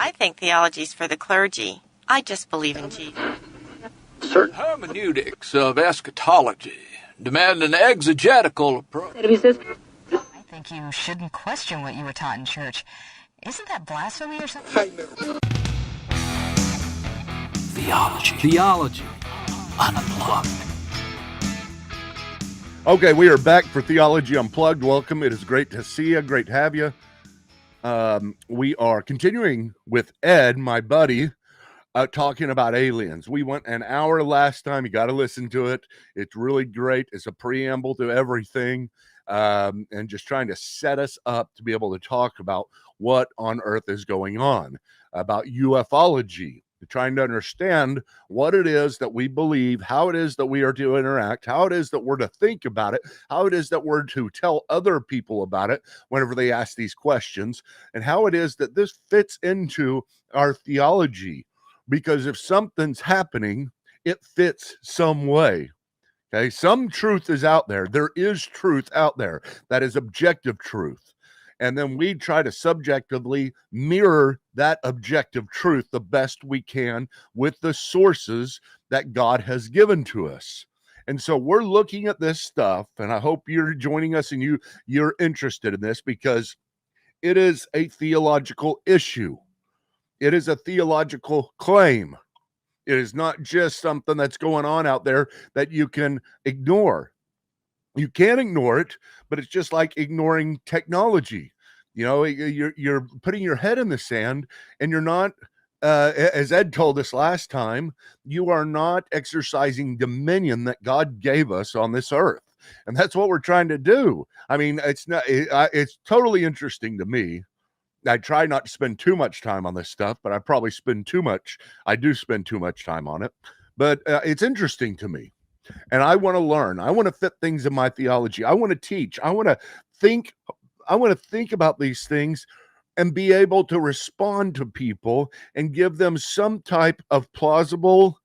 I think theology's for the clergy. I just believe in Jesus. Certain hermeneutics of eschatology demand an exegetical approach. I think you shouldn't question what you were taught in church. Isn't that blasphemy or something? Theology. Unplugged. Okay, we are back for Theology Unplugged. Welcome. It is great to see you. Great to have you. We are continuing with Ed, my buddy, talking about aliens. We went an hour last time. You got to listen to it. It's really great. It's a preamble to everything, and just trying to set us up to be able to talk about what on earth is going on, about UFO-logy, trying to understand what it is that we believe, how it is that we are to interact, how it is that we're to think about it, how it is that we're to tell other people about it whenever they ask these questions, and how it is that this fits into our theology. Because if something's happening, it fits some way. Okay, some truth is out there. There is truth out there that is objective truth. And then we try to subjectively mirror that objective truth the best we can with the sources that God has given to us. And so we're looking at this stuff, and I hope you're joining us and you're interested in this, because it is a theological issue. It is a theological claim. It is not just something that's going on out there that you can ignore. You can't ignore it, but it's just like ignoring technology. You know, you're putting your head in the sand, and you're not, as Ed told us last time, you are not exercising dominion that God gave us on this earth. And that's what we're trying to do. I mean, it's totally interesting to me. I try not to spend too much time on this stuff, but I probably spend too much. I do spend too much time on it, but it's interesting to me. And I want to learn. I want to fit things in my theology. I want to teach. I want to think about these things and be able to respond to people and give them some type of plausible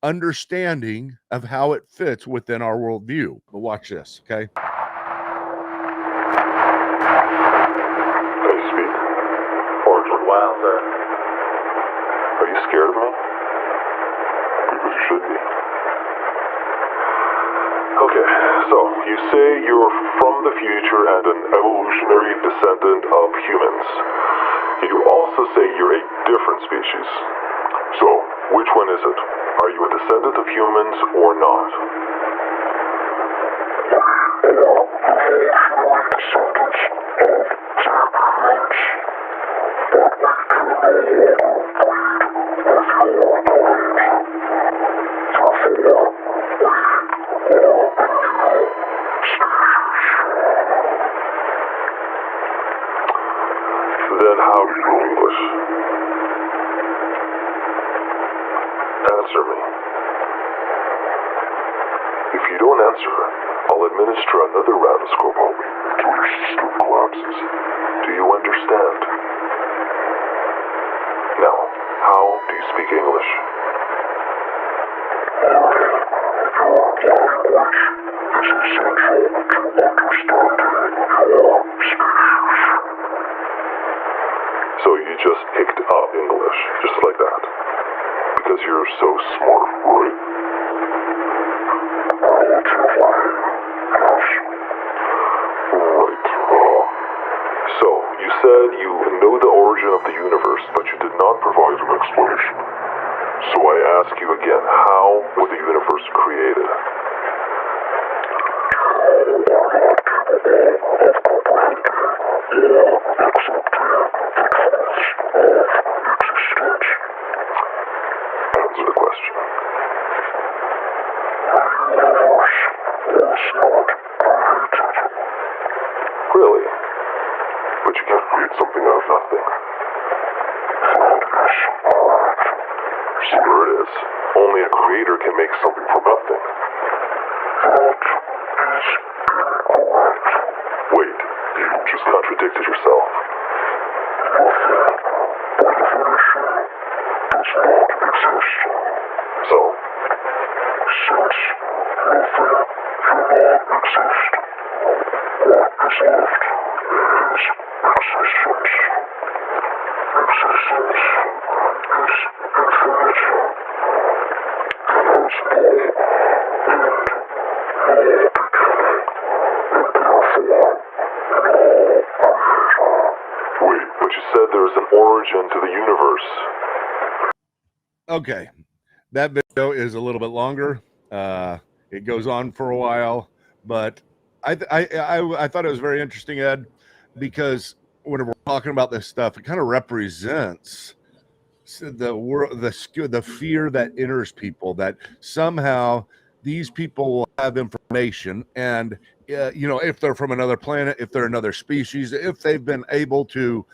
understanding of how it fits within our worldview. But watch this, okay? Wow, sir. Are you scared of me? Because you should be. Okay, so you say you're from the future and an evolutionary descendant of humans. You also say you're a different species. So, which one is it? Are you a descendant of humans or not? Then how do you know English? Answer me. If you don't answer, I'll administer another round of scopolamine until your system collapses. Do you understand? Now, how do you speak English? So you just picked up English, just like that. Because you're so smart, right? Right. So, you said you know the origin of the universe, but you did not provide an explanation. So I ask you again, how was the universe created? Answer the question. Really? But you can't create something out of nothing. Sure it is. Only a creator can make something from nothing. Wait, you just contradicted yourself. So? Since nothing cannot exist, what is left is existence. Existence which is said there is an origin to the universe. Okay, that video is a little bit longer. It goes on for a while, but I thought it was very interesting, Ed, because when we're talking about this stuff, it kind of represents the world, the fear that enters people, that somehow these people will have information, and if they're from another planet, if they're another species, if they've been able to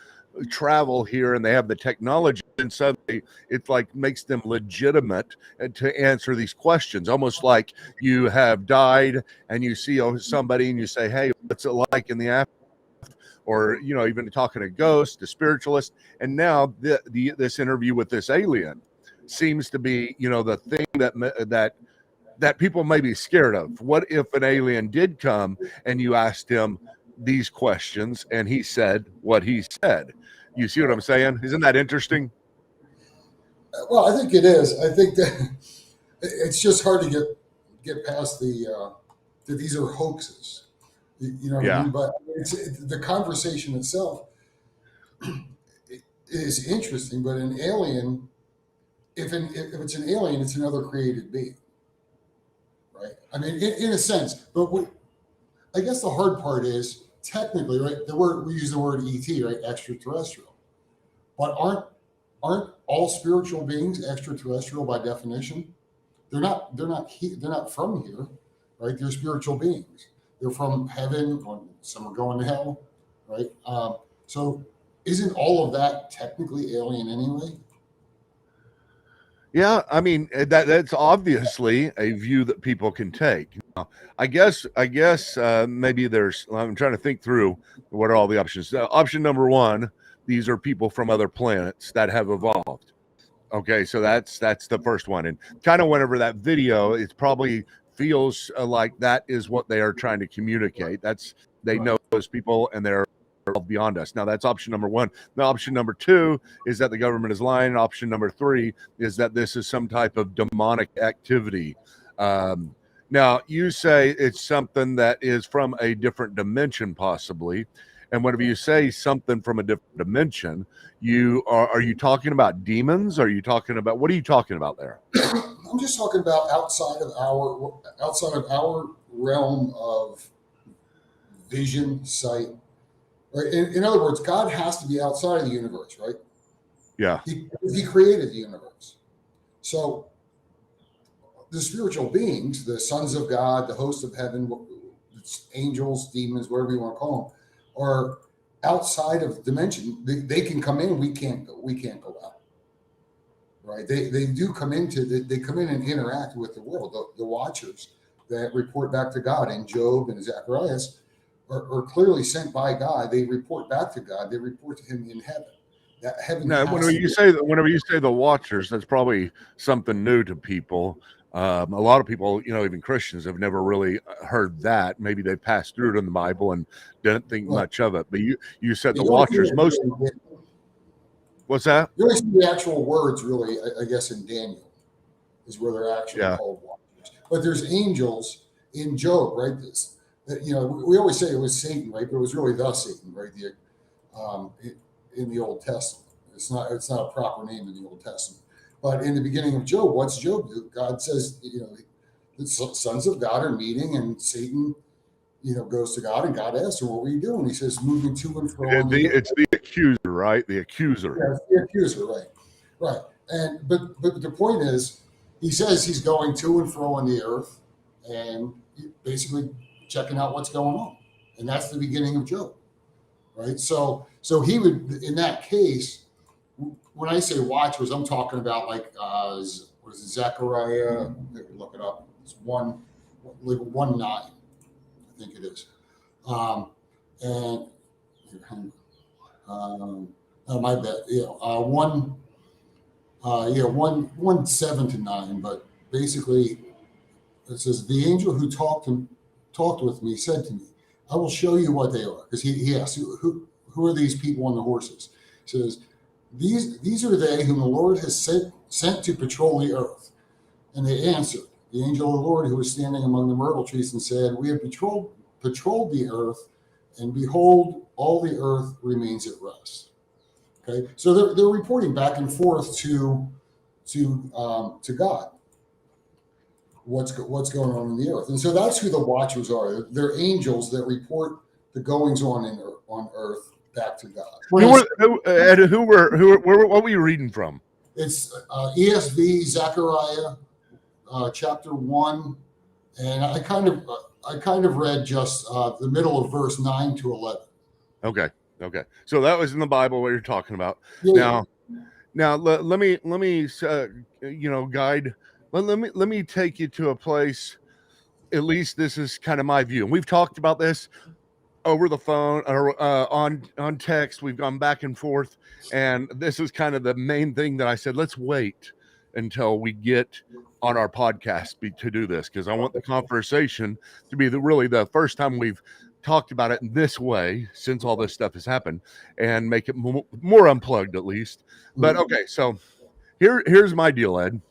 travel here and they have the technology, and suddenly it like makes them legitimate to answer these questions, almost like you have died and you see somebody and you say, hey, what's it like in the afterlife? Or even talking to ghosts, a spiritualist. And now this interview with this alien seems to be the thing that people may be scared of. What if an alien did come and you asked him these questions and he said what he said? You see what I'm saying? Isn't that interesting? Well, I think it is. I think that it's just hard to get past that these are hoaxes. You know what I mean? But the conversation itself is interesting. But an alien, if it's an alien, it's another created being, right? I mean, in a sense. But I guess the hard part is technically, right? We use the word ET, right? Extraterrestrial. But aren't all spiritual beings extraterrestrial by definition? They're not from here, right? They're spiritual beings. They're from heaven, or some are going to hell, right? So isn't all of that technically alien anyway? Yeah, I mean that's obviously a view that people can take. I guess maybe I'm trying to think through what are all the options. Option number one, these are people from other planets that have evolved. Okay, so that's the first one, and kind of whenever that video, it probably feels like that is what they are trying to communicate. They know those people and they're beyond us. Now that's option number one. Now option number two is that the government is lying. Option number three is that this is some type of demonic activity. Now you say it's something that is from a different dimension, possibly. And whenever you say something from a different dimension, are you talking about demons? Are you talking about, what are you talking about there? I'm just talking about outside of our realm of vision, sight. Right? In other words, God has to be outside of the universe, right? Yeah. He created the universe. So the spiritual beings, the sons of God, the hosts of heaven, angels, demons, whatever you want to call them, are outside of dimension. They can come in. We can't go out. Right? They do come they come in and interact with the world. The watchers that report back to God in Job and Zacharias are clearly sent by God. They report back to God. They report to him in heaven. That heaven. Now, whenever you say the watchers, that's probably something new to people. A lot of people, even Christians, have never really heard that. Maybe they passed through it in the Bible and didn't think much of it. But you said the watchers. What's that? You only see the actual words, really, I guess, in Daniel is where they're actually called watchers. But there's angels in Job, right? We always say it was Satan, right? But it was really the Satan, right? In the Old Testament, it's not a proper name in the Old Testament. But in the beginning of Job, what's Job do? God says, the sons of God are meeting, and Satan, goes to God, and God asks him, "What were you doing?" He says, "Moving to and fro." It's the accuser, right? The accuser. Yeah, it's the accuser, right. And but the point is, he says he's going to and fro on the earth, and basically checking out what's going on, and that's the beginning of Job, right? So he would, in that case, when I say watchers, I'm talking about like what is it, Zechariah? Look it up. It's 1:9, I think it is. My bad. 1:7-9. But basically, it says the angel who talked with me said to me, "I will show you what they are." Because he asked, "Who are these people on the horses?" He says, These are they whom the Lord has sent to patrol the earth. And they answered, the angel of the Lord who was standing among the myrtle trees, and said, "We have patrolled the earth, and behold, all the earth remains at rest." Okay, so they're reporting back and forth to God what's going on in the earth, and so that's who the watchers are. They're angels that report the goings on on earth back to God. What were you reading from? It's ESV, Zechariah, chapter 1, and I kind of read just the middle of verse 9 to 11. Okay. So that was in the Bible what you're talking about. Yeah. Now let me guide. Let me take you to a place. At least this is kind of my view. And we've talked about this over the phone or on text. We've gone back and forth, and this is kind of the main thing that I said. Let's wait until we get on our podcast to do this, because I want the conversation to be really the first time we've talked about it in this way since all this stuff has happened, and make it more unplugged at least. But okay, so here's my deal, Ed.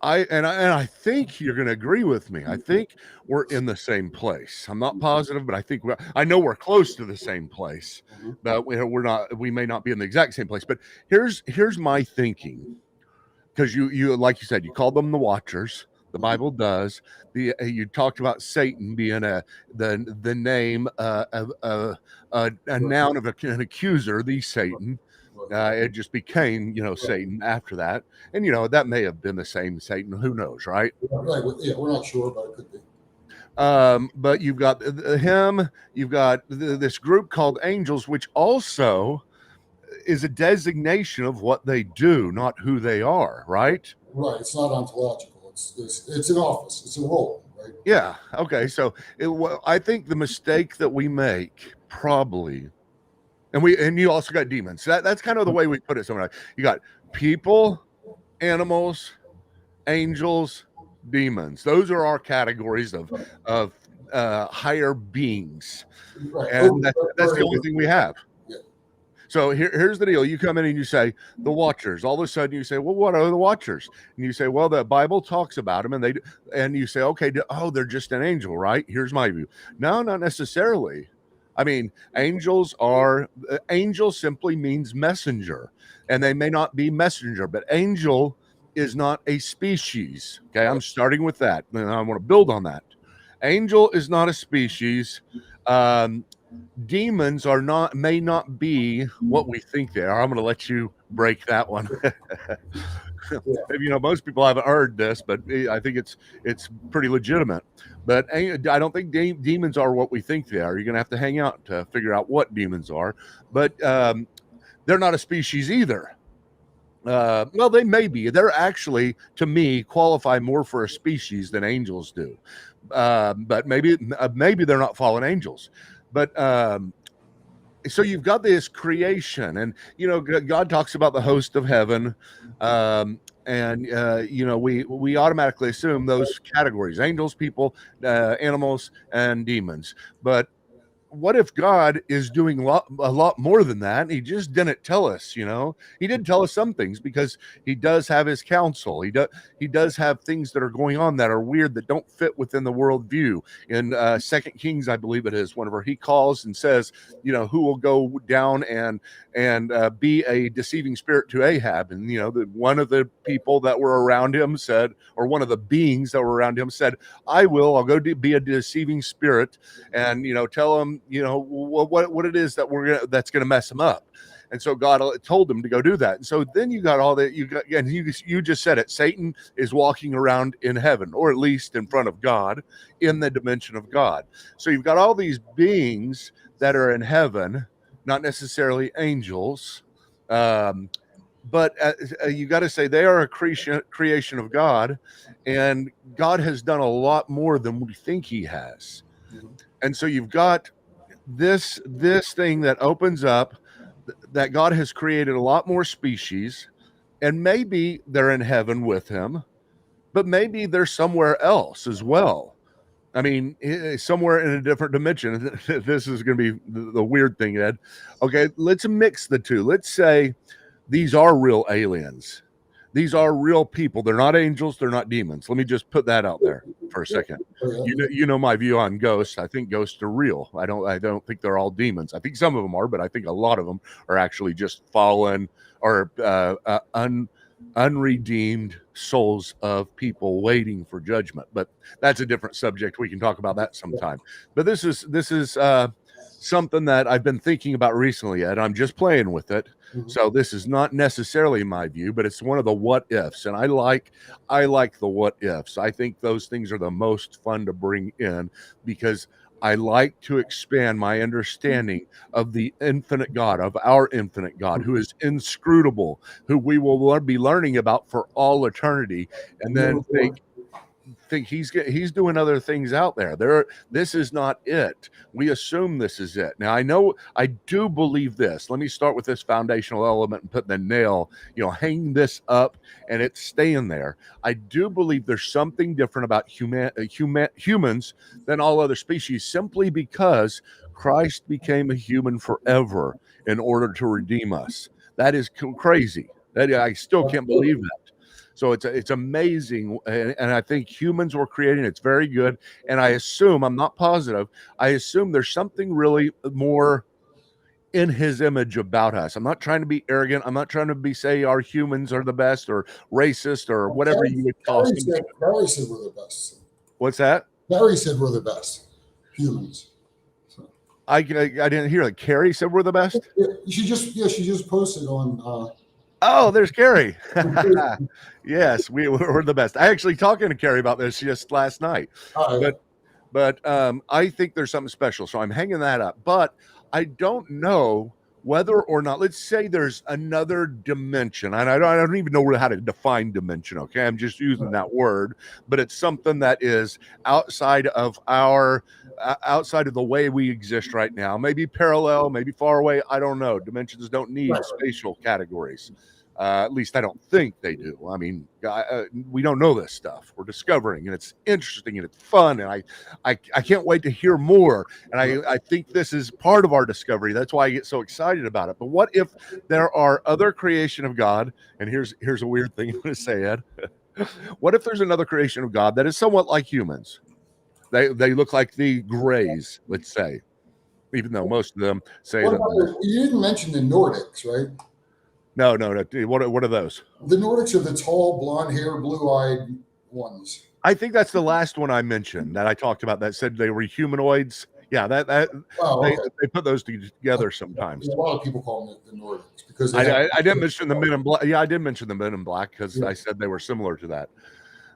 I think you're going to agree with me. I think we're in the same place. I'm not positive, but I know we're close to the same place, but we're not. We may not be in the exact same place. But here's my thinking, because you like you said, you called them the Watchers. The Bible does. You talked about Satan being the name a noun of an accuser, the Satan. It just became, Satan after that. And, that may have been the same Satan. Who knows, right? Right. Yeah, we're not sure, but it could be. But you've got him. You've got this group called angels, which also is a designation of what they do, not who they are, right? Right. It's not ontological. It's an office. It's a role, right? Yeah. Okay. So I think the mistake that we make probably... And you also got demons. That's kind of the way we put it. Somewhere you got people, animals, angels, demons. Those are our categories of higher beings, right. And that's the only thing we have. Yeah. So here's the deal. You come in and you say the Watchers. All of a sudden you say, well, what are the Watchers? And you say, well, the Bible talks about them, and you say, okay, they're just an angel, right? Here's my view. No, not necessarily. I mean, angel simply means messenger, and they may not be messenger, but angel is not a species. Okay, I'm starting with that, and I want to build on that. Angel is not a species. Demons may not be what we think they are. I'm going to let you break that one. Most people haven't heard this, but I think it's pretty legitimate. But I don't think demons are what we think they are. You're going to have to hang out to figure out what demons are. But they're not a species either. Well, they may be. They're actually, to me, qualify more for a species than angels do. But maybe they're not fallen angels. But so you've got this creation, and God talks about the host of heaven, and we automatically assume those categories: angels, people, animals, and demons. But what if God is doing a lot more than that? And he just didn't tell us, he did tell us some things, because he does have his counsel. He does have things that are going on that are weird, that don't fit within the worldview. In 2 Kings, I believe it is, whenever he calls and says, who will go down and be a deceiving spirit to Ahab. And, one of the people that were around him said, or one of the beings that were around him said, I'll go be a deceiving spirit, and, tell him, what it is that's going to mess him up. And so God told him to go do that. And so then you got all that. You just said it. Satan is walking around in heaven, or at least in front of God, in the dimension of God. So you've got all these beings that are in heaven, not necessarily angels, but you got to say they are a creation of God, and God has done a lot more than we think he has. And so you've got this thing that opens up that God has created a lot more species, and maybe they're in heaven with him, but maybe they're somewhere else as well. I mean, somewhere in a different dimension. This is going to be the weird thing, Ed. Okay, let's mix the two. Let's say these are real aliens. These are real people. They're not angels. They're not demons. Let me just put that out there for a second. You know my view on ghosts. I think ghosts are real. I don't think they're all demons. I think some of them are, but I think a lot of them are actually just fallen or unredeemed souls of people waiting for judgment. But that's a different subject. We can talk about that sometime. But this is something that I've been thinking about recently, and I'm just playing with it. So this is not necessarily my view, but it's one of the what ifs, and I like the what ifs. I think those things are the most fun to bring in because I like to expand my understanding of the infinite God, of our infinite God, who is inscrutable, who we will be learning about for all eternity, and then think he's doing other things out there. This is not it. We assume this is it. Now I do believe this. Let me start with this foundational element and put the nail, hang this up and it's staying there. I do believe there's something different about humans than all other species, simply because Christ became a human forever in order to redeem us. That is crazy. That I still can't believe that. So it's amazing, and I think humans were creating. It's very good, and I assume, I'm not positive, I assume there's something really more in his image about us. I'm not trying to be arrogant. I'm not trying to say our humans are the best or racist or whatever you would call them. Barry said we're the best. What's that? Barry said we're the best humans. So. I didn't hear that. Carrie said we're the best? Yeah, she just posted on... Oh, there's Carrie. Yes, we're the best. I actually talking to Carrie about this just last night. But I think there's something special. So I'm hanging that up. But I don't know whether or not, let's say there's another dimension. And I don't even know how to define dimension. Okay. I'm just using that word, but it's something that is outside of the way we exist right now. Maybe parallel, maybe far away. I don't know. Dimensions don't need spatial categories. At least I don't think they do. I mean, we don't know this stuff. We're discovering, and it's interesting and it's fun, and I can't wait to hear more. And I think this is part of our discovery. That's why I get so excited about it. But what if there are other creation of God? And here's a weird thing I'm going to say, Ed. What if there's another creation of God that is somewhat like humans? They look like the Greys, let's say, even though most of them say that. You didn't mention the Nordics, right? No. What are those? The Nordics are the tall, blonde-haired, blue-eyed ones. I think that's the last one I mentioned that I talked about that said they were humanoids. Yeah, they put those together sometimes. A lot of people call them the Nordics because I didn't mention the Men in Black. Yeah, I did mention the Men in Black because I said they were similar to that.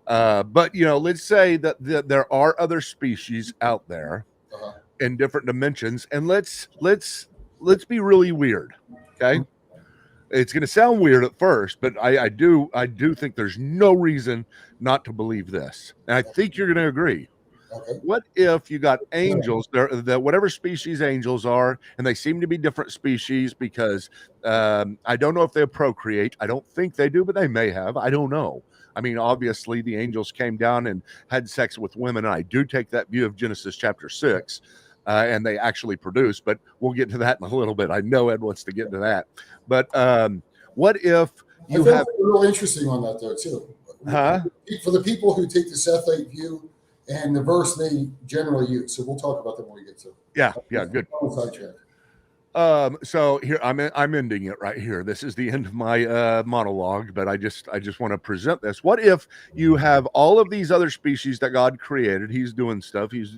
But let's say that there are other species out there in different dimensions, and let's be really weird, okay? It's going to sound weird at first, but I do think there's no reason not to believe this, and I think you're going to agree. Okay. What if you got angels, that whatever species angels are, and they seem to be different species because I don't know if they procreate. I don't think they do, but they may have. I don't know. I mean, obviously, the angels came down and had sex with women, and I do take that view of Genesis chapter 6, and they actually produce, but we'll get to that in a little bit. I know Ed wants to get to that. But what if you have... real interesting on that, though, too. For the people who take the Sethite view and the verse they generally use. So we'll talk about that when we get to it. Yeah, good. So here I'm ending it right here. This is the end of my monologue, but I just want to present this. What if you have all of these other species that God created? He's doing stuff. He's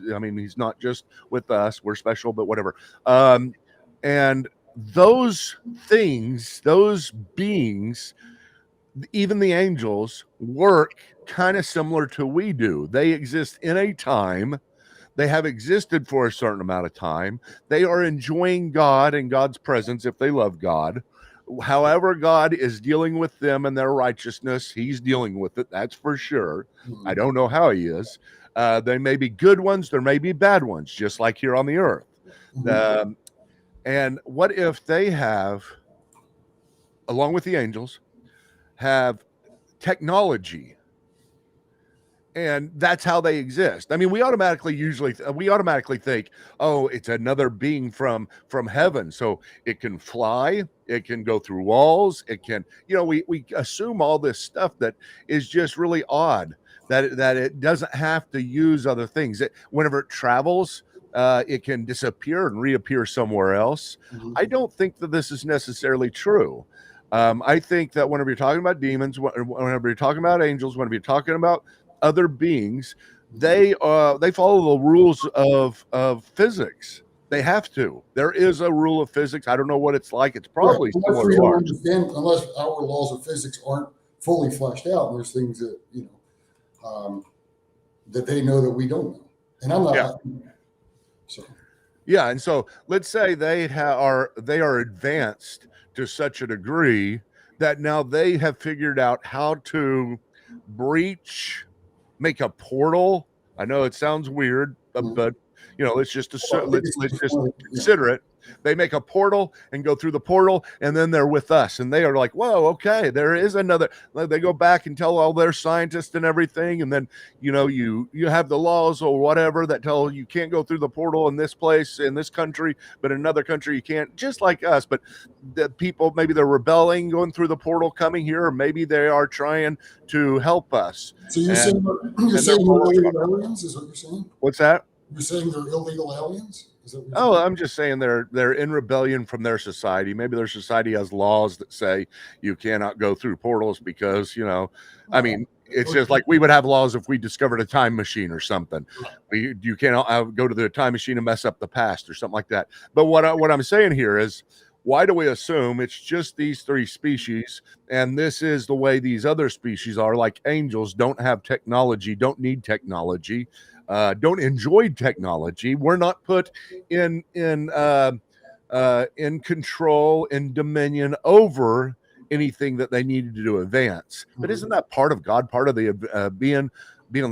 not just with us. We're special, but whatever. And those things, those beings, even the angels, work kind of similar to we do. They exist in a time. They have existed for a certain amount of time. They are enjoying God and God's presence if they love God. However, God is dealing with them and their righteousness, he's dealing with it. That's for sure. I don't know how he is. They may be good ones. There may be bad ones, just like here on the earth. And what if they have, along with the angels, have technology and that's how they exist. I mean, we automatically think, oh, it's another being from heaven, so it can fly, it can go through walls, it can, we assume all this stuff that is just really odd, that it doesn't have to use other things. Whenever it travels, it can disappear and reappear somewhere else. Mhm. I don't think that this is necessarily true. I think that whenever you're talking about demons, whenever you're talking about angels, whenever you're talking about other beings, they follow the rules of physics. They have to. There is a rule of physics. I don't know what it's like. It's probably unless we similar to don't ours. understand, unless our laws of physics aren't fully fleshed out, and there's things that that they know that we don't know. And I'm not. Yeah. So Yeah, and so let's say they are advanced to such a degree that now they have figured out how to make a portal. I know it sounds weird, but let's just consider it. They make a portal and go through the portal, and then they're with us, and they are like, whoa, okay, there is another. They go back and tell all their scientists and everything, and then you have the laws or whatever that tell you can't go through the portal in this place, in this country, but in another country you can't, just like us. But the people, maybe they're rebelling, going through the portal, coming here, or maybe they are trying to help us. So you're saying they're illegal aliens, is what you're saying? What's that? You're saying they're illegal aliens? Oh, I'm just saying they're in rebellion from their society. Maybe their society has laws that say you cannot go through portals because, I mean, it's just like we would have laws if we discovered a time machine or something. You can't go to the time machine and mess up the past or something like that. But what I'm saying here is, why do we assume it's just these three species, and this is the way these other species are? Like angels don't have technology, don't need technology, don't enjoy technology. We're not put in control, in dominion over anything that they needed to advance. But isn't that part of God, part of the being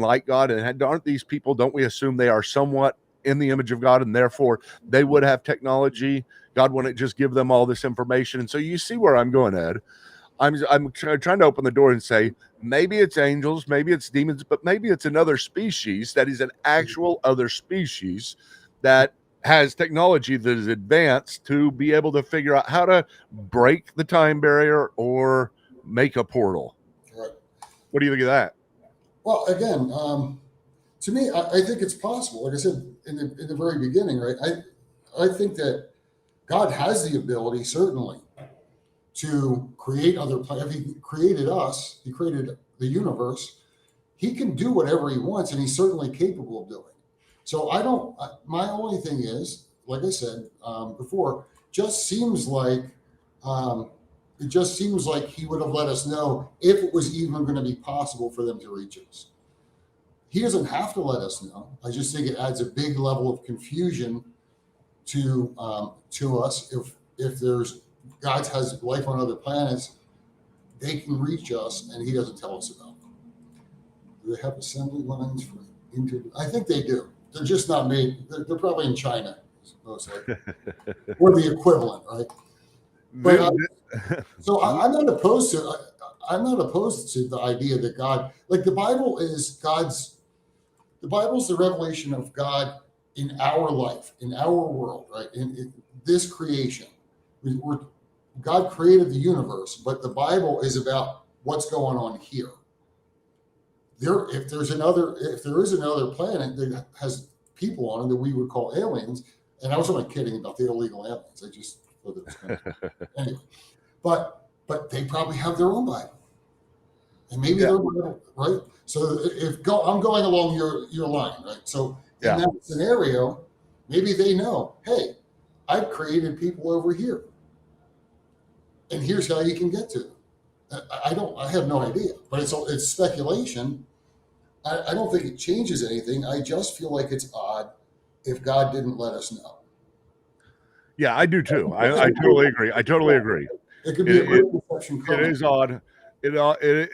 like God? And aren't these people, don't we assume they are somewhat in the image of God, and therefore they would have technology? God wouldn't just give them all this information. And so you see where I'm going, Ed. I'm trying to open the door and say, maybe it's angels, maybe it's demons, but maybe it's another species that is an actual other species that has technology that is advanced to be able to figure out how to break the time barrier or make a portal. Right. What do you think of that? Well, again, to me, I think it's possible. Like I said in the very beginning, right? I think that God has the ability, certainly, to create other planets. If he created us, he created the universe, he can do whatever he wants, and he's certainly capable of doing. So my only thing is, like I said before, just seems like he would have let us know if it was even going to be possible for them to reach us. He doesn't have to let us know. I just think it adds a big level of confusion to us. If there's God has life on other planets, they can reach us, and he doesn't tell us about them. Do they have assembly lines for I think they do. They're just not made. They're probably in China, mostly, or the equivalent, right? But so I'm not opposed to. I'm not opposed to the idea that God, like the Bible is God's. The Bible's the revelation of God in our life, in our world, right? In this creation, God created the universe, but the Bible is about what's going on here. If there is another planet that has people on it that we would call aliens, and I was only kidding about the illegal aliens. I just thought it was kind of, anyway. But they probably have their own Bible, and maybe their Bible, right? So I'm going along your line, right? So in that scenario, maybe they know, hey, I've created people over here, and here's how you can get to them. I have no idea, but it's speculation. I don't think it changes anything. I just feel like it's odd if God didn't let us know. Yeah, I do too. I totally agree. It could be a great perception. It is odd. It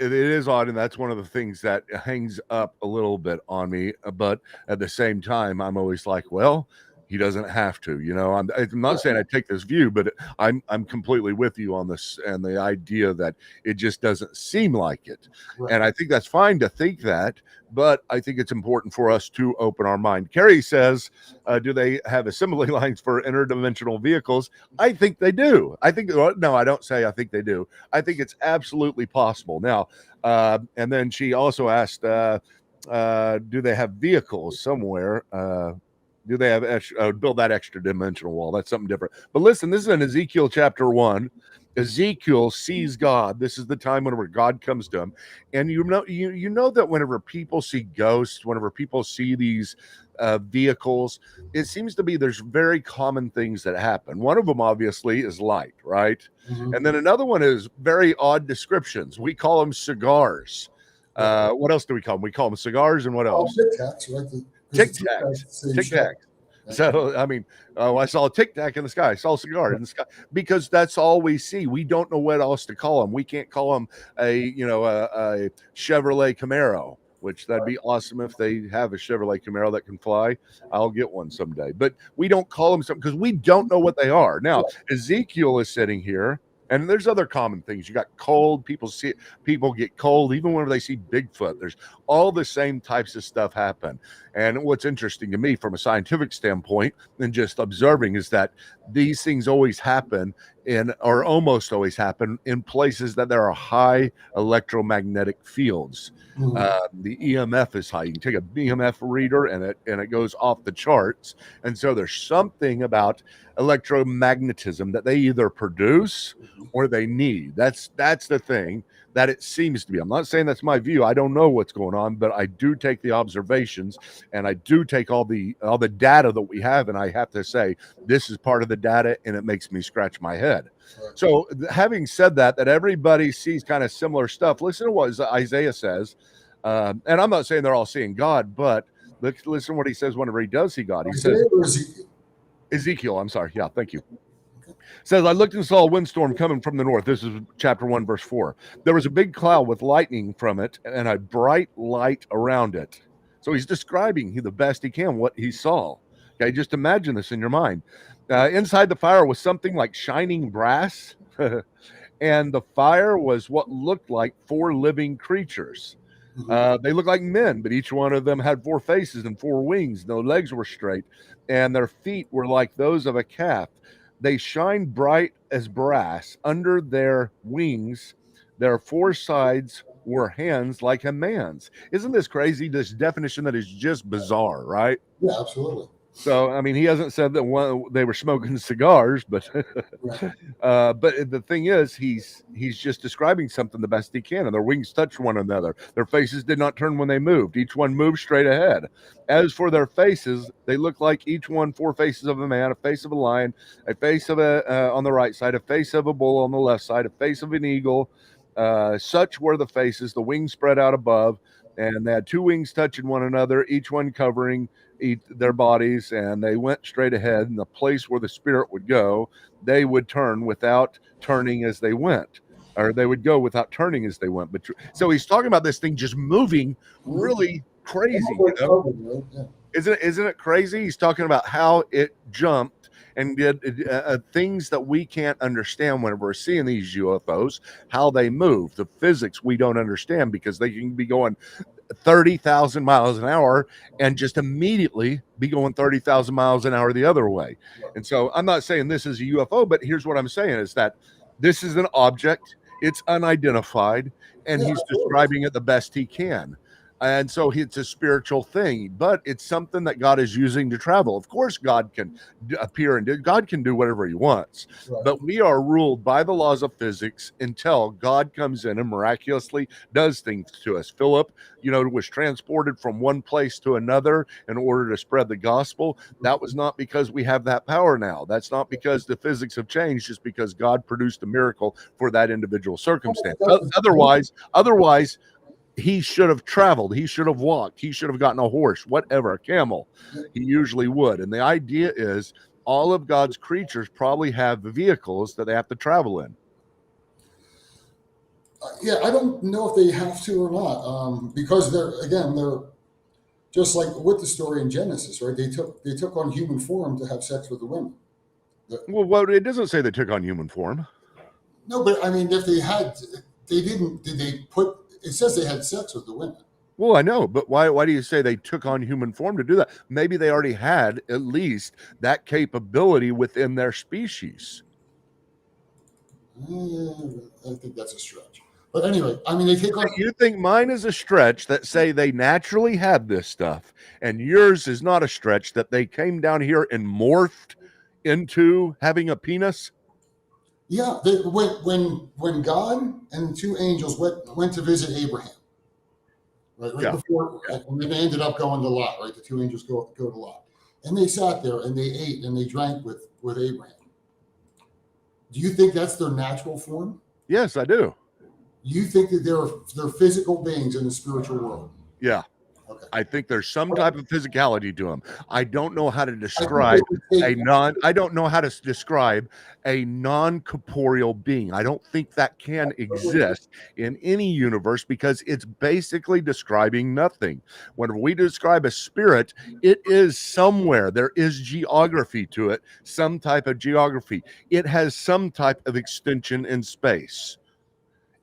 is odd, and that's one of the things that hangs up a little bit on me. But at the same time, I'm always like, well, He doesn't have to, I'm not saying I take this view, but I'm completely with you on this and the idea that it just doesn't seem like it. Right. And I think that's fine to think that, but I think it's important for us to open our mind. Carrie says, do they have assembly lines for interdimensional vehicles? I think they do. No, I don't say I think they do. I think it's absolutely possible. Now, and then she also asked, do they have vehicles somewhere? Do they have build that extra dimensional wall? That's something different. But listen, this is in Ezekiel chapter 1. Ezekiel sees God. This is the time whenever God comes to him. And you know that whenever people see ghosts, whenever people see these vehicles, it seems to be there's very common things that happen. One of them obviously is light, right? Mhm. And then another one is very odd descriptions. We call them cigars. What else do we call them? We call them cigars, and what else? Tic Tacs, right? Tic Tacs. Tic Tacs. So, I mean, I saw a Tic Tac in the sky. I saw a cigar in the sky because that's all we see. We don't know what else to call them. We can't call them a Chevrolet Camaro, which that'd be awesome if they have a Chevrolet Camaro that can fly. I'll get one someday. But we don't call them something because we don't know what they are. Now, Ezekiel is sitting here. And there's other common things. You got cold. People get cold even whenever they see Bigfoot. There's all the same types of stuff happen. And what's interesting to me from a scientific standpoint and just observing is that these things always happen or almost always happen in places that there are high electromagnetic fields. The EMF is high. You can take a EMF reader and it goes off the charts. And so there's something about electromagnetism that they either produce or they need. That's the thing that it seems to be. I'm not saying that's my view. I don't know what's going on, but I do take the observations and I do take all the data that we have, and I have to say this is part of the data, and it makes me scratch my head. So having said that everybody sees kind of similar stuff, listen to what Isaiah says. And I'm not saying they're all seeing God, but listen to what he says whenever he does see God. He says, Ezekiel, I'm sorry. Yeah, thank you. Says, I looked and saw a windstorm coming from the north. This is chapter 1, verse 4. There was a big cloud with lightning from it and a bright light around it. So he's describing the best he can what he saw. Okay, just imagine this in your mind. Inside the fire was something like shining brass, and the fire was what looked like 4 living creatures. They looked like men, but each one of them had 4 faces and 4 wings. No legs were straight, and their feet were like those of a calf. They shined bright as brass. Under their wings, their 4 sides were hands like a man's. Isn't this crazy? This definition that is just bizarre, right? Yeah, absolutely. So, I mean, he hasn't said that they were smoking cigars, but but the thing is, he's just describing something the best he can. And their wings touched one another. Their faces did not turn when they moved. Each one moved straight ahead. As for their faces, they looked like each one 4 faces of a man, a face of a lion, a face of on the right side, a face of a bull on the left side, a face of an eagle. Such were the faces. The wings spread out above, and they had 2 wings touching one another, each one covering their bodies, and they went straight ahead. And the place where the spirit would go, they would turn without turning as they went, or they would go without turning as they went. But so he's talking about this thing just moving really crazy. Isn't it crazy? He's talking about how it jumped and did things that we can't understand whenever we're seeing these UFOs, how they move, the physics we don't understand, because they can be going 30,000 miles an hour and just immediately be going 30,000 miles an hour the other way. And so I'm not saying this is a UFO, but here's what I'm saying is that this is an object, it's unidentified, and he's describing it the best he can. And so it's a spiritual thing, but it's something that God is using to travel. Of course, God can appear and God can do whatever he wants, but we are ruled by the laws of physics until God comes in and miraculously does things to us. Philip, was transported from one place to another in order to spread the gospel. That was not because we have that power now. That's not because the physics have changed, just because God produced a miracle for that individual circumstance. Otherwise, he should have traveled. He should have walked. He should have gotten a horse, whatever, a camel. He usually would. And the idea is all of God's creatures probably have vehicles that they have to travel in. I don't know if they have to or not, because they're Just like with the story in Genesis, right? They took on human form to have sex with the women. Well, it doesn't say they took on human form. No, but I mean, if they had, they didn't. Did they put? It says they had sex with the women. Well, I know, but why do you say they took on human form to do that? Maybe they already had at least that capability within their species. I think that's a stretch. But anyway, I mean, they take on. You think mine is a stretch that say they naturally had this stuff, and yours is not a stretch that they came down here and morphed into having a penis? Yeah, when God and the two angels went to visit Abraham, right Yeah. before, and they ended up going to Lot, right? The two angels go to Lot, and they sat there and they ate and they drank with Abraham. Do you think that's their natural form? Yes, I do. You think that they're physical beings in the spiritual world? Yeah. Okay. I think there's some type of physicality to them. I don't know how to describe I don't know how to describe a non-corporeal being. I don't think that can exist in any universe because it's basically describing nothing. When we describe a spirit, it is somewhere. There is geography to it, some type of geography. It has some type of extension in space.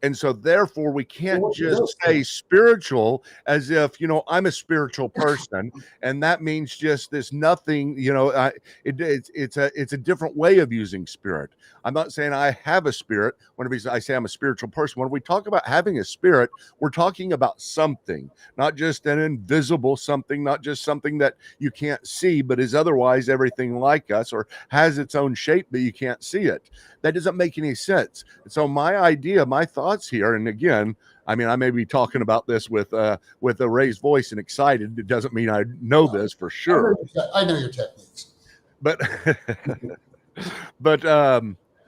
And so therefore we can't just say spiritual as if, I'm a spiritual person and that means just this nothing, it's a different way of using spirit. I'm not saying I have a spirit. Whenever I say I'm a spiritual person, when we talk about having a spirit, we're talking about something, not just an invisible something, not just something that you can't see, but is otherwise everything like us or has its own shape, but you can't see it. That doesn't make any sense. So my thoughts here, and again, I mean, I may be talking about this with a raised voice and excited. It doesn't mean I know this for sure. I know your techniques. But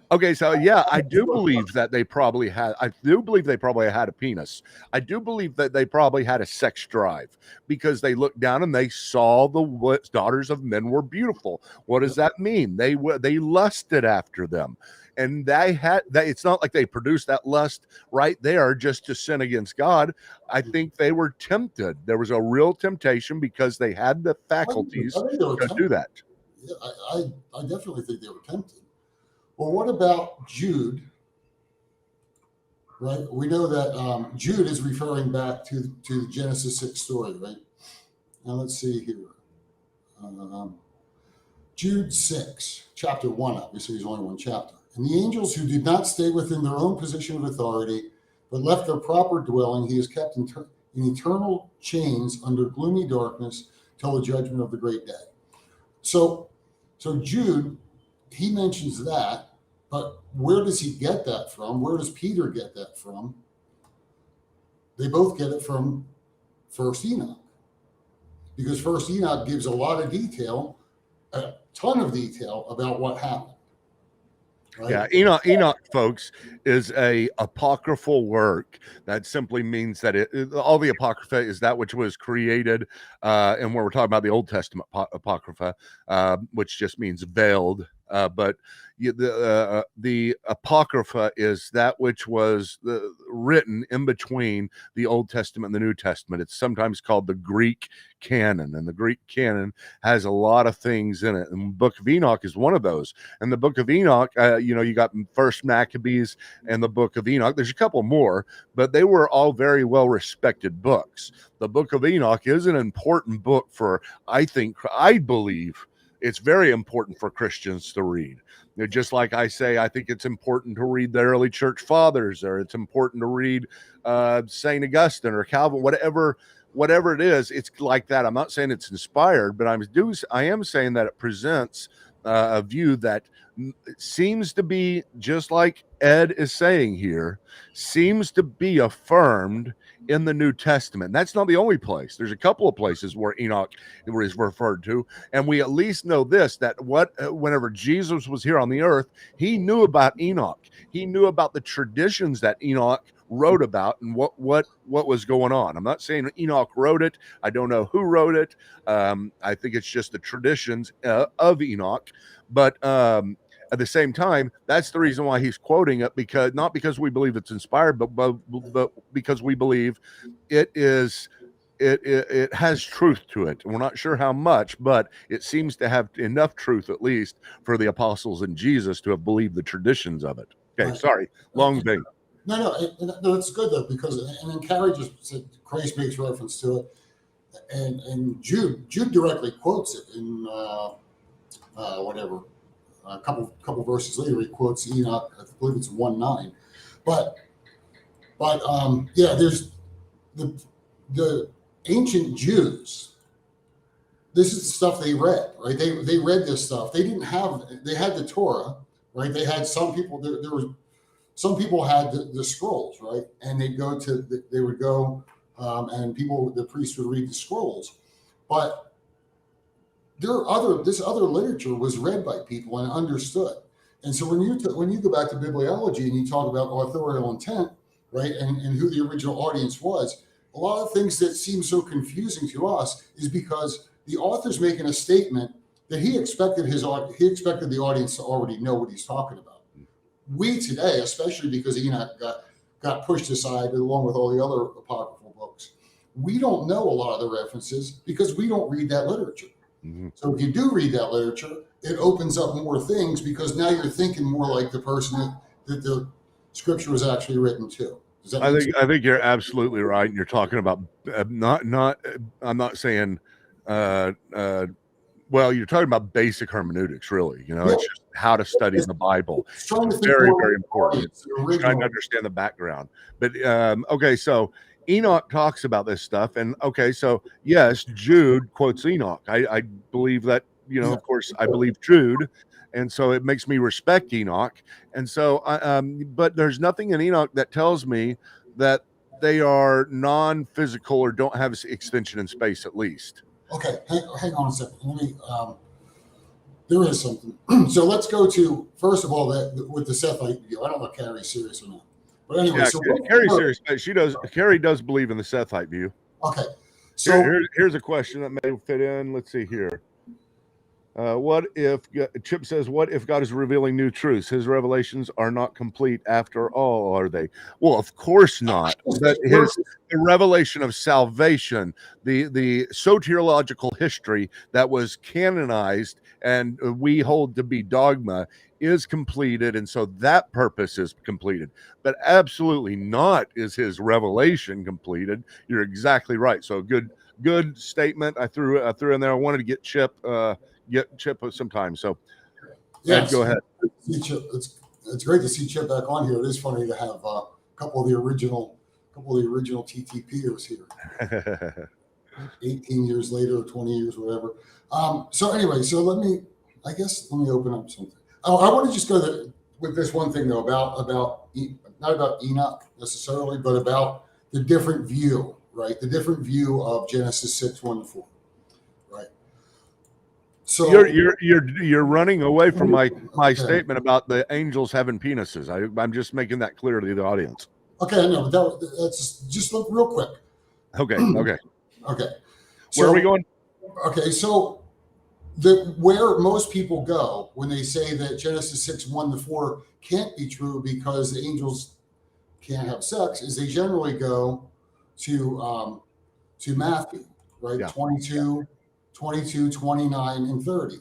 okay, so yeah, I do believe that they probably had. I do believe they probably had a penis. I do believe that they probably had a sex drive because they looked down and they saw the daughters of men were beautiful. What does that mean? They lusted after them. And it's not like they produced that lust right there just to sin against God. I think they were tempted. There was a real temptation because they had the faculties to do that. Yeah, I definitely think they were tempted. Well, what about Jude? Right, we know that Jude is referring back to the Genesis 6 story, right? Now let's see here. Jude 6, chapter 1, obviously there's only one chapter. And the angels who did not stay within their own position of authority, but left their proper dwelling, he is kept in eternal chains under gloomy darkness till the judgment of the great day. So Jude, he mentions that, but where does he get that from? Where does Peter get that from? They both get it from First Enoch, because First Enoch gives a lot of detail, a ton of detail about what happened. Right? Yeah, Enoch, folks, is a apocryphal work. That simply means that all the apocrypha is that which was created, and when we're talking about the Old Testament apocrypha, which just means veiled. But the apocrypha is that which was written in between the Old Testament and the New Testament. It's sometimes called the Greek canon, and the Greek canon has a lot of things in it. And the Book of Enoch is one of those. And the Book of Enoch, you got First Maccabees and the Book of Enoch. There's a couple more, but they were all very well respected books. The Book of Enoch is an important book for, I believe it's very important for Christians to read. Just like I say, I think it's important to read the early church fathers, or it's important to read St. Augustine or Calvin, whatever it is. It's like that. I'm not saying it's inspired, but I am saying that it presents a view that seems to be, just like Ed is saying here, seems to be affirmed in the New Testament. That's not the only place. There's a couple of places where Enoch is referred to, and we at least know this, that whenever Jesus was here on the earth, he knew about Enoch. He knew about the traditions that Enoch wrote about and what was going on. I'm not saying Enoch wrote it. I don't know who wrote it. I think it's just the traditions of Enoch, but at the same time, that's the reason why he's quoting it, because not because we believe it's inspired, but because we believe it is it has truth to it. We're not sure how much, but it seems to have enough truth, at least, for the apostles and Jesus to have believed the traditions of it. Okay, Right. sorry, long thing. No, it's good though, because and then Carrie just said Christ makes reference to it, and Jude directly quotes it in whatever a couple verses later. He quotes Enoch, I believe it's 1:9, but yeah, there's the ancient Jews. This is the stuff they read, right? They read this stuff. They had the Torah, right? They had some people. There was some people had the scrolls, right? And they would go, and the priests would read the scrolls. But this other literature was read by people and understood. And so when you go back to bibliology and you talk about authorial intent, right, and who the original audience was, a lot of things that seem so confusing to us is because the author's making a statement that he expected the audience to already know what he's talking about. We today, especially because Enoch got pushed aside along with all the other apocryphal books, we don't know a lot of the references because we don't read that literature. Mm-hmm. So if you do read that literature, it opens up more things because now you're thinking more like the person that the scripture was actually written to. I think you're absolutely right. And you're talking about I'm not saying well, you're talking about basic hermeneutics, really. You know, yeah. It's just how to study the Bible. It's very, very important. It's trying to understand the background. But okay, so Enoch talks about this stuff, and okay, so yes, Jude quotes Enoch. I believe that, you know, of course, I believe Jude, and so it makes me respect Enoch. And so, but there's nothing in Enoch that tells me that they are non-physical or don't have extension in space, at least. Okay, hang on a second. Let me. There is something. So let's go to first of all with the Sethite view. I don't know if Carrie's serious or not, but anyway. Yeah, so Carrie's serious. She does. Carrie does believe in the Sethite view. Okay. So here's a question that may fit in. Let's see here. What if Chip says, what if God is revealing new truths? His revelations are not complete after all, are they? Well, of course not. But the revelation of salvation, the soteriological history that was canonized and we hold to be dogma is completed. And so that purpose is completed, but absolutely not is his revelation completed. You're exactly right. So good statement. I threw in there. I wanted to get Chip sometime. So yes, go ahead. It's great to see Chip back on here. It is funny to have a couple of the original TTPers here. 18 years later or 20 years, whatever. So anyway, let me open up something. Oh, I want to just go with this one thing though about not about Enoch necessarily, but about the different view, right? The different view of Genesis 6:1-4. So you're running away from my statement about the angels having penises. I'm just making that clear to the audience. Okay, I know, but that's just look real quick. Okay. So, where are we going? Okay, so where most people go when they say that Genesis 6:1-4 can't be true because the angels can't have sex is they generally go to Matthew, right? Yeah. 22, 29, and 30,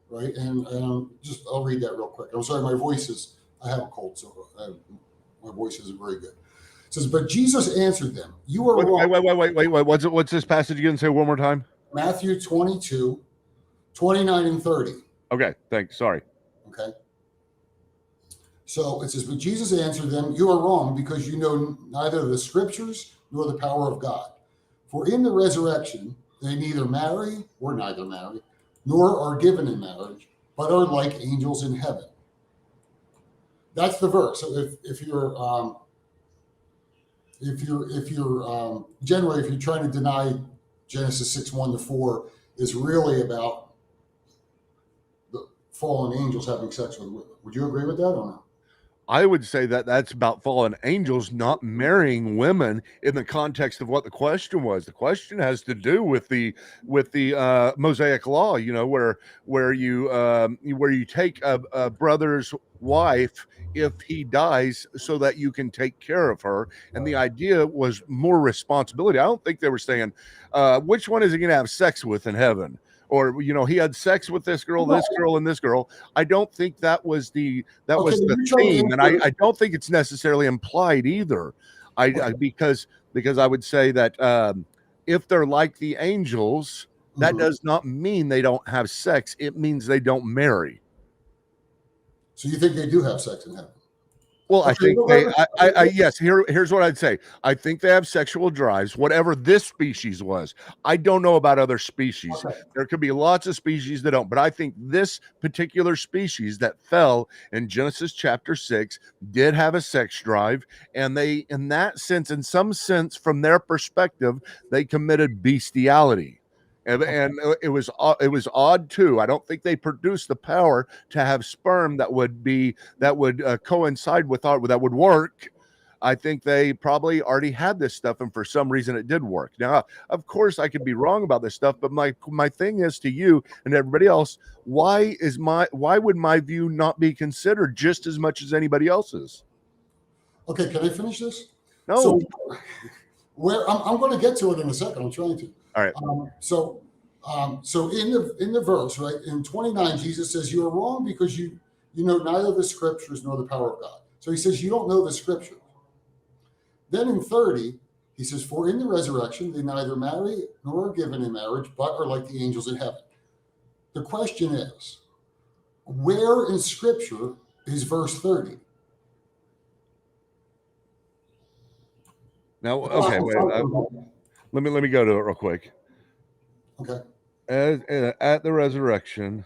right? And I'll read that real quick. I'm sorry, I have a cold, so my voice isn't very good. It says, but Jesus answered them, you are wrong. Wait. What's this passage again? Say one more time. Matthew 22, 29, and 30. Okay, thanks. Sorry. Okay. So it says, but Jesus answered them, you are wrong because you know neither the scriptures nor the power of God. For in the resurrection, they neither marry or neither marry, nor are given in marriage, but are like angels in heaven. That's the verse. So if you're trying to deny Genesis 6:1-4 is really about the fallen angels having sex with women. Would you agree with that or not? I would say that that's about fallen angels not marrying women in the context of what the question was. The question has to do with the Mosaic law, you know, where you take a brother's wife if he dies so that you can take care of her. And the idea was more responsibility. I don't think they were saying which one is he going to have sex with in heaven, or, you know, he had sex with this girl, and this girl. I don't think that was the theme, and I don't think it's necessarily implied either. Because I would say that if they're like the angels, that does not mean they don't have sex. It means they don't marry. So you think they do have sex in heaven? Well, I think yes. Here's what I'd say. I think they have sexual drives, whatever this species was. I don't know about other species. Okay. There could be lots of species that don't, but I think this particular species that fell in Genesis chapter 6 did have a sex drive, and they, in that sense, in some sense, from their perspective, they committed bestiality. And it was odd too. I don't think they produced the power to have sperm that would coincide with that would work. I think they probably already had this stuff, and for some reason it did work. Now, of course, I could be wrong about this stuff, but my thing is to you and everybody else: why would my view not be considered just as much as anybody else's? Okay, can I finish this? No. So, where I'm going to get to it in a second. I'm trying to. All right. So in the verse, right, in 29, Jesus says, "You are wrong because you know neither the scriptures nor the power of God." So he says you don't know the scripture. Then in 30, he says, "For in the resurrection they neither marry nor are given in marriage, but are like the angels in heaven." The question is, where in scripture is verse 30? Now, okay, wait. Let me go to it real quick. Okay. At the resurrection,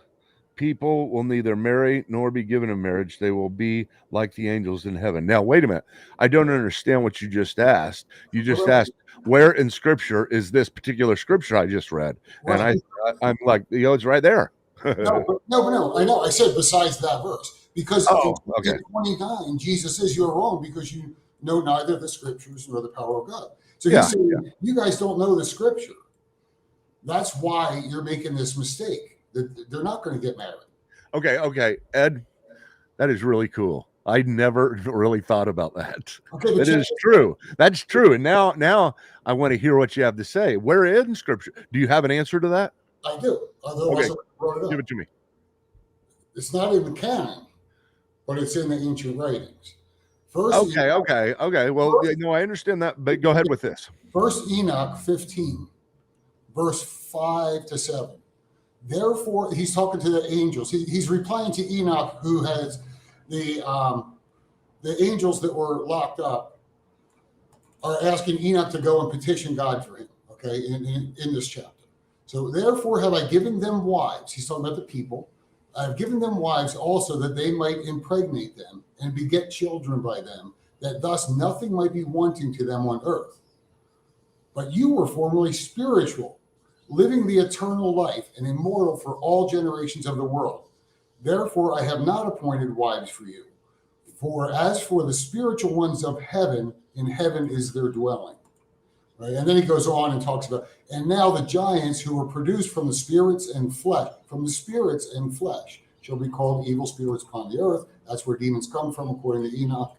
people will neither marry nor be given in marriage. They will be like the angels in heaven. Now, wait a minute. I don't understand what you just asked. You just asked, where in scripture is this particular scripture I just read? Right. And I'm like, it's right there. No. I know. I said besides that verse. Because in 29, Jesus says you're wrong because you know neither the scriptures nor the power of God. So he's saying, you guys don't know the scripture. That's why you're making this mistake. They're not going to get married. Okay, Ed, that is really cool. I never really thought about that. Okay, that is true. That's true. And now I want to hear what you have to say. Where in scripture? Do you have an answer to that? I do. Otherwise, I brought it up. Give it to me. It's not in the canon, but it's in the ancient writings. Okay. Well, I understand that, but go ahead with this. First Enoch 15, verse 5 to 7. Therefore, he's talking to the angels. He's replying to Enoch, who has the angels that were locked up are asking Enoch to go and petition God for him. Okay, in this chapter. So therefore, have I given them wives? He's talking about the people. I've given them wives also that they might impregnate them and beget children by them, that thus nothing might be wanting to them on earth. But you were formerly spiritual, living the eternal life and immortal for all generations of the world. Therefore, I have not appointed wives for you. For as for the spiritual ones of heaven, in heaven is their dwelling. Right? And then he goes on and talks about, and now the giants who were produced from the spirits and flesh, shall be called evil spirits upon the earth. That's where demons come from, according to Enoch.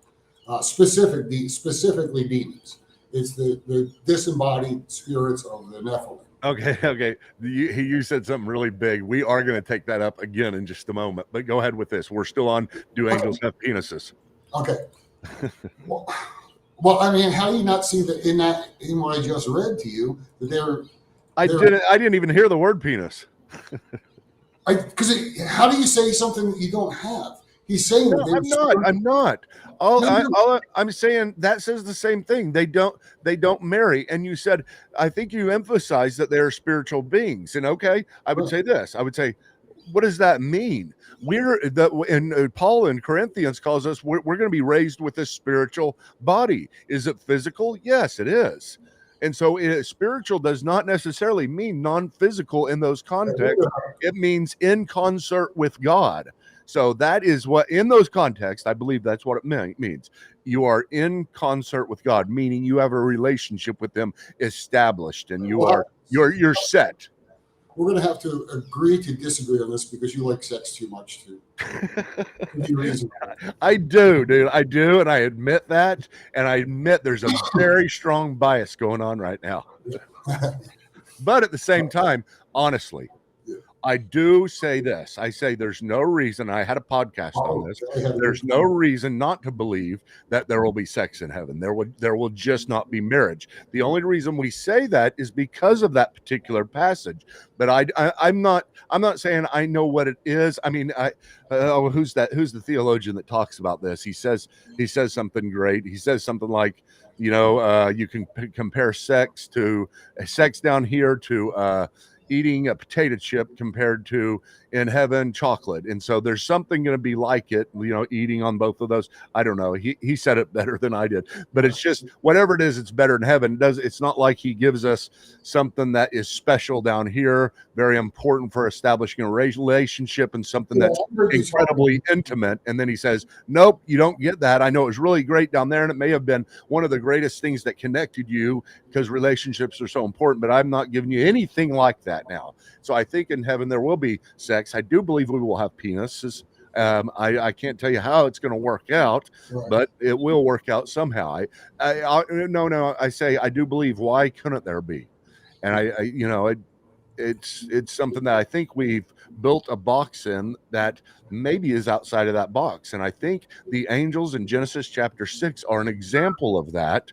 Specifically demons. It's the disembodied spirits of the Nephilum. Okay. You said something really big. We are going to take that up again in just a moment, but go ahead with this. We're still on, do angels have penises? Okay. Well, I mean, how do you not see that in what I just read to you that they're I didn't even hear the word penis. Because how do you say something that you don't have? He's saying I'm not. I'm saying that says the same thing. They don't marry. And you said, I think you emphasized that they're spiritual beings. And okay, I would say this. I would say, what does that mean? Paul in Corinthians calls us, we're going to be raised with a spiritual body. Is it physical? Yes, it is. And so spiritual does not necessarily mean non-physical in those contexts. It means in concert with God. So that is what, in those contexts, I believe that's what it means. You are in concert with God, meaning you have a relationship with Him established, and you're set. We're going to have to agree to disagree on this because you like sex too much to be reasonable. I do, dude. I do, and I admit that, and I admit there's a very strong bias going on right now. But at the same time, honestly, I do say this. I say there's no reason. I had a podcast on this. There's no reason not to believe that there will be sex in heaven. There will just not be marriage. The only reason we say that is because of that particular passage. But I'm not saying I know what it is. I mean, who's the theologian that talks about this? He says something great. He says something like, you can compare sex down here to eating a potato chip compared to in heaven chocolate. And so there's something going to be like it, eating on both of those. I don't know. He said it better than I did, but it's just whatever it is, it's better in heaven. It's not like he gives us something that is special down here, very important for establishing a relationship and something that's incredibly intimate. And then he says, nope, you don't get that. I know it was really great down there, and it may have been one of the greatest things that connected you because relationships are so important, but I'm not giving you anything like that now. So I think in heaven there will be sex. I do believe we will have penises. I can't tell you how it's going to work out, but it will work out somehow. I say I do believe. Why couldn't there be? And it's something that I think we've built a box in that maybe is outside of that box. And I think the angels in Genesis chapter 6 are an example of that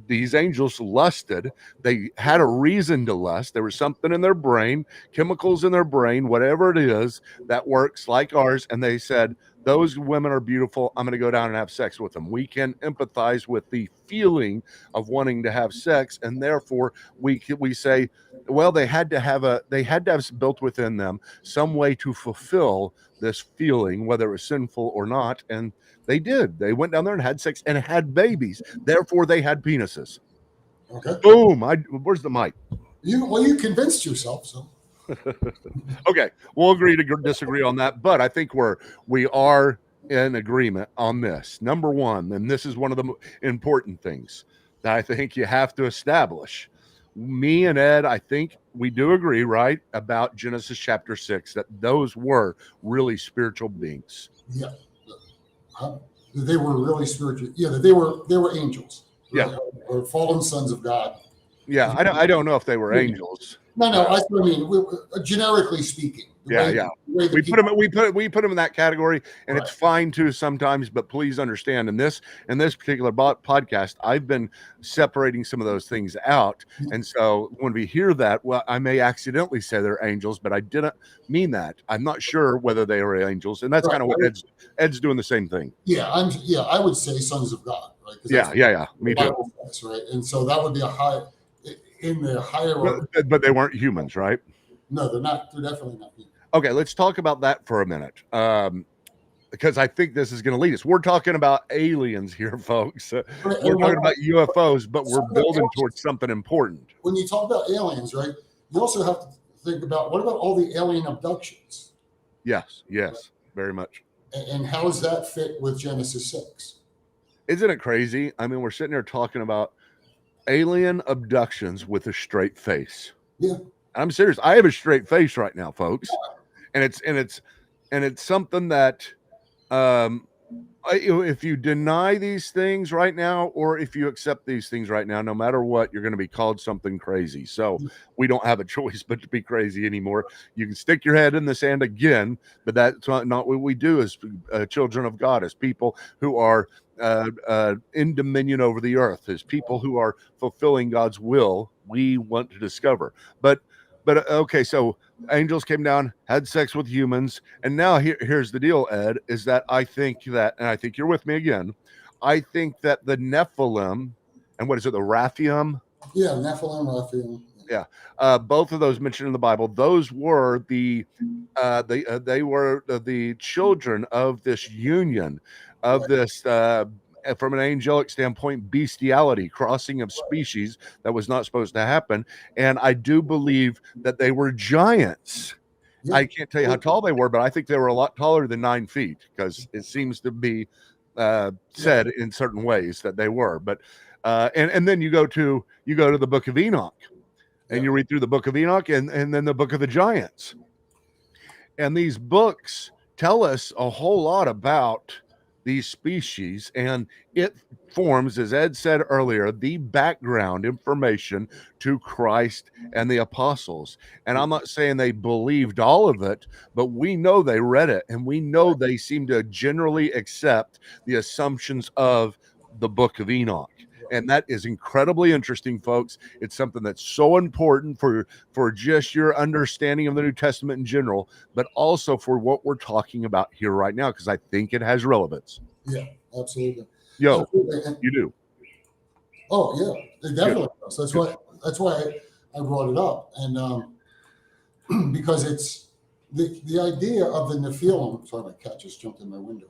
these angels lusted. They had a reason to lust. There was something in their brain, chemicals in their brain, whatever it is that works like ours. And they said, those women are beautiful. I'm going to go down and have sex with them. We can empathize with the feeling of wanting to have sex. And therefore we say, well, they had to have built within them some way to fulfill this feeling, whether it was sinful or not. And they did. They went down there and had sex and had babies. Therefore, they had penises. Okay. Boom. Where's the mic? You convinced yourself, so. Okay. We'll agree to disagree on that. But I think we are in agreement on this. Number one, and this is one of the important things that I think you have to establish. Me and Ed, I think we do agree, right, about Genesis chapter 6, that those were really spiritual beings. Yeah. They were really spiritual. Yeah, they were angels. Right? Yeah, or fallen sons of God. Yeah, I don't know if they were angels. No, that's what I mean. Generically speaking. We put them in that category, and it's fine too sometimes. But please understand, in this particular podcast, I've been separating some of those things out, and so when we hear that, well, I may accidentally say they're angels, but I didn't mean that. I'm not sure whether they were angels, and that's kind of what Ed's doing the same thing. Yeah, I would say sons of God, right? Yeah, me too. Says, right, and so that would be in the hierarchy. But they weren't humans, right? No, they're not. They're definitely not humans. Okay, let's talk about that for a minute, because I think this is going to lead us. We're talking about aliens here, folks. We're talking about UFOs, but we're building towards something important. When you talk about aliens, right, you also have to think about, what about all the alien abductions? Yes, very much. And how does that fit with Genesis 6? Isn't it crazy? I mean, we're sitting here talking about alien abductions with a straight face. Yeah. I'm serious. I have a straight face right now, folks. And it's something that if you deny these things right now, or if you accept these things right now, no matter what, you're going to be called something crazy. So we don't have a choice but to be crazy anymore. You can stick your head in the sand again, but that's not what we do as children of God, as people who are in dominion over the earth, as people who are fulfilling God's will. We want to discover, but okay, so angels came down, had sex with humans, and now here's the deal, Ed, is that I think that, and I think you're with me again, I think that the Nephilim, and what is it, the Raphaim? Yeah, Nephilim, Raphaim. Yeah, both of those mentioned in the Bible. Those were they were the children of this union, of this from an angelic standpoint, bestiality, crossing of species that was not supposed to happen. And I do believe that they were giants. Yeah. I can't tell you how tall they were, but I think they were a lot taller than 9 feet, because it seems to be said in certain ways that they were. But and then you go to the Book of Enoch, and you read through the Book of Enoch, and then the Book of the Giants, and these books tell us a whole lot about these species, and it forms, as Ed said earlier, the background information to Christ and the apostles. And I'm not saying they believed all of it, but we know they read it, and we know they seem to generally accept the assumptions of the Book of Enoch. And that is incredibly interesting, folks. It's something that's so important for just your understanding of the New Testament in general, but also for what we're talking about here right now, because I think it has relevance. Yeah, absolutely. Yo, Absolutely. you do. Oh yeah, it definitely does. That's why I brought it up, and because it's the idea of the Nephilum. Sorry, my cat just jumped in my window.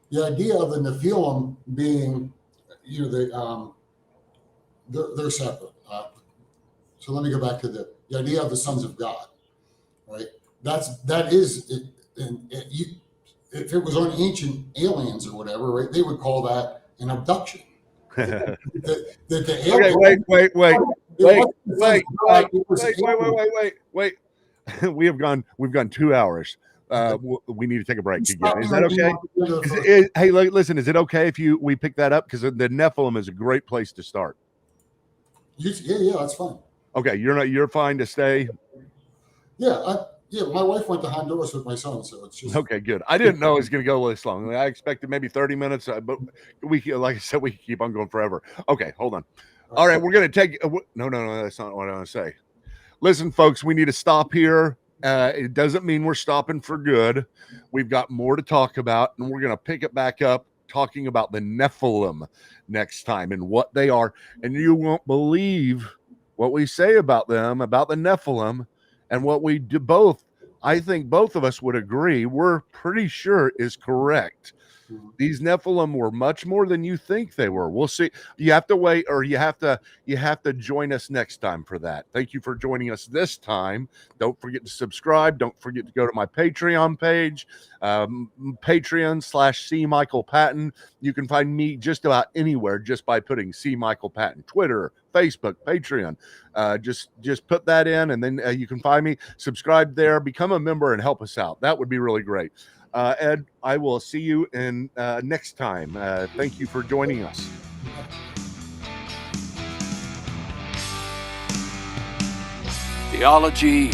The idea of the Nephilum being, they're separate. So let me go back to the idea of the sons of God, right? That is it. And if it was on Ancient Aliens or whatever, right, they would call that an abduction. Okay, Alien, wait. We've gone 2 hours. We need to take a break again. Is that okay? Hey, listen, is it okay if we pick that up? Because the Nephilim is a great place to start. Yeah, that's fine. Okay, you're fine to stay. Yeah, my wife went to Honduras with my son, so it's just okay. Good. I didn't know it was going to go this long. I expected maybe 30 minutes, but like I said, we can keep on going forever. Okay, hold on. All right, we're going to take. No, that's not what I want to say. Listen, folks, we need to stop here. It doesn't mean we're stopping for good. We've got more to talk about, and we're going to pick it back up talking about the Nephilim next time and what they are. And you won't believe what we say about them, about the Nephilim, and what we do both. I think both of us would agree, we're pretty sure is correct. These Nephilim were much more than you think they were. We'll see. You have to wait, or you have to join us next time for that. Thank you for joining us this time. Don't forget to subscribe. Don't forget to go to my Patreon page, Patreon/C Michael Patton. You can find me just about anywhere just by putting C Michael Patton. Twitter, Facebook, Patreon. Just put that in, and then you can find me. Subscribe there. Become a member and help us out. That would be really great. Ed, I will see you in next time. Thank you for joining us. Theology